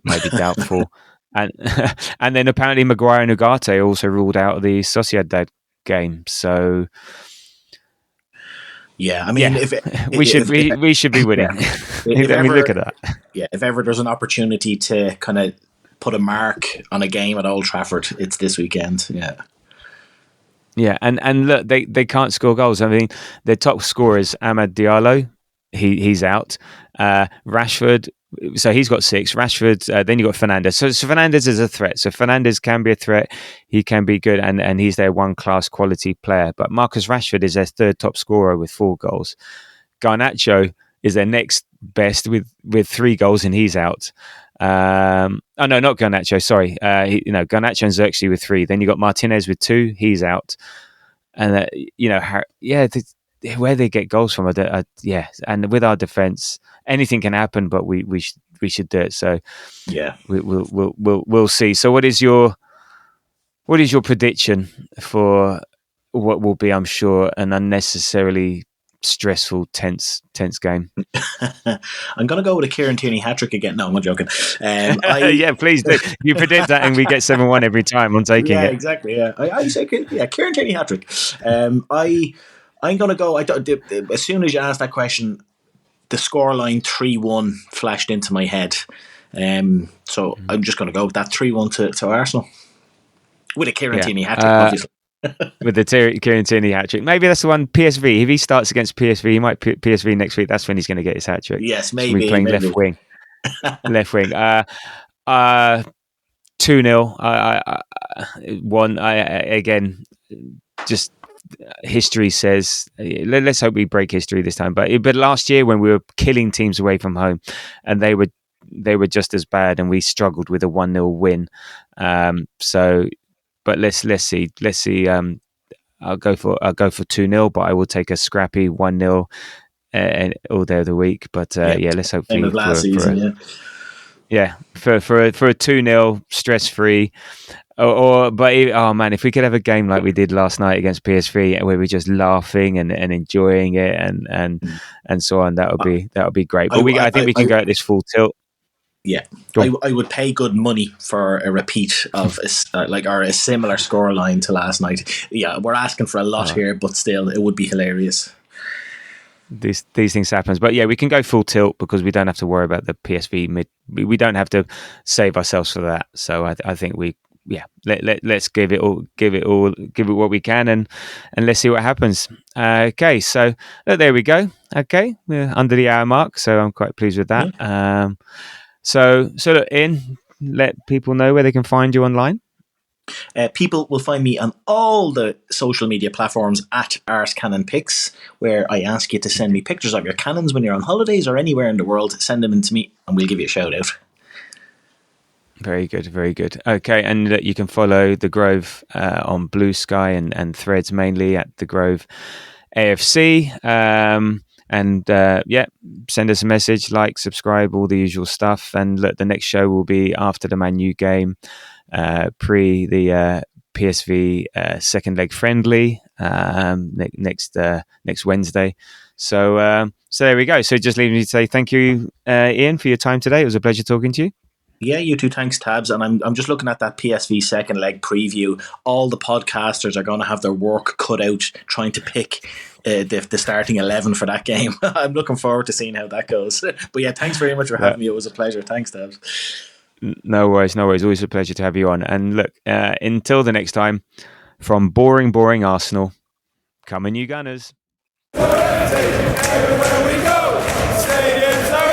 Maybe doubtful. And and then apparently Maguire and Ugarte also ruled out of the Sociedad game. So yeah, I mean, we should be winning. If I mean, look at that. Yeah, if ever there's an opportunity to kind of put a mark on a game at Old Trafford, it's this weekend. Yeah. Yeah, and look, they can't score goals. I mean, their top scorer is Amad Diallo. He's out. Rashford, so he's got 6. Rashford, then you got Fernandes. So Fernandes is a threat. So Fernandes can be a threat. He can be good, and he's their one-class quality player. But Marcus Rashford is their 3rd top scorer with 4 goals. Garnacho is their next best with 3 goals, and he's out. Oh no, not Garnacho. Sorry, Garnacho and Xerxes with 3. Then you got Martinez with 2. He's out, and where they get goals from, and with our defense, anything can happen. But we should do it. So yeah, we'll see. So what is your prediction for what will be, I'm sure, an unnecessarily stressful, tense game? I'm going to go with a Kieran Tierney hat-trick again. No, I'm joking. Yeah, please do. You predict that and we get 7-1 every time. I'm taking it. Yeah, exactly. Yeah, I say Kieran Tierney hat-trick. I'm going to go. As soon as you asked that question, the scoreline 3-1 flashed into my head. So I'm just going to go with that 3-1 to Arsenal with a Kieran Tierney hat-trick, obviously. With the Kieran Tierney hat-trick. Maybe that's the one. PSV. If he starts against PSV, he might PSV next week. That's when he's going to get his hat-trick. Yes, maybe. We're playing left wing. Left wing. 2-0. Again, just history says, let's hope we break history this time. But last year when we were killing teams away from home, and they were just as bad, and we struggled with a 1-0 win. But let's see. I'll go for 2-0, but I will take a scrappy 1-0 all day of the week. But let's hope for a 2-0 stress-free. If we could have a game like we did last night against PSV, where we're just laughing and enjoying it and so on, that would be great. But I think we can go at this full tilt. Yeah, I would pay good money for a repeat of a similar scoreline to last night. Yeah, we're asking for a lot here, but still, it would be hilarious. These things happen, but yeah, we can go full tilt because we don't have to worry about the PSV we don't have to save ourselves for that. So I think let's give it what we can, and let's see what happens. Okay, so there we go. Okay, we're under the hour mark, so I'm quite pleased with that. Yeah. So look, Ian, let people know where they can find you online. People will find me on all the social media platforms at ArsCannonPics, where I ask you to send me pictures of your cannons when you're on holidays or anywhere in the world. Send them in to me and we'll give you a shout out. Very good, very good. Okay, and you can follow The Grove on Blue Sky and Threads, mainly at The Grove AFC. Send us a message, like, subscribe, all the usual stuff. And look, the next show will be after the Man U game, pre the PSV second leg friendly next Wednesday. So there we go. So just leaving me to say thank you, Ian, for your time today. It was a pleasure talking to you. Yeah, you too. Thanks, Tabs. And I'm just looking at that PSV second leg preview. All the podcasters are going to have their work cut out trying to pick the starting 11 for that game. I'm looking forward to seeing how that goes. But yeah, thanks very much for having me. It was a pleasure. Thanks, Tabs. No worries. Always a pleasure to have you on. And look, until the next time, from boring Arsenal, come on, you Gunners. Everywhere we go, stadiums are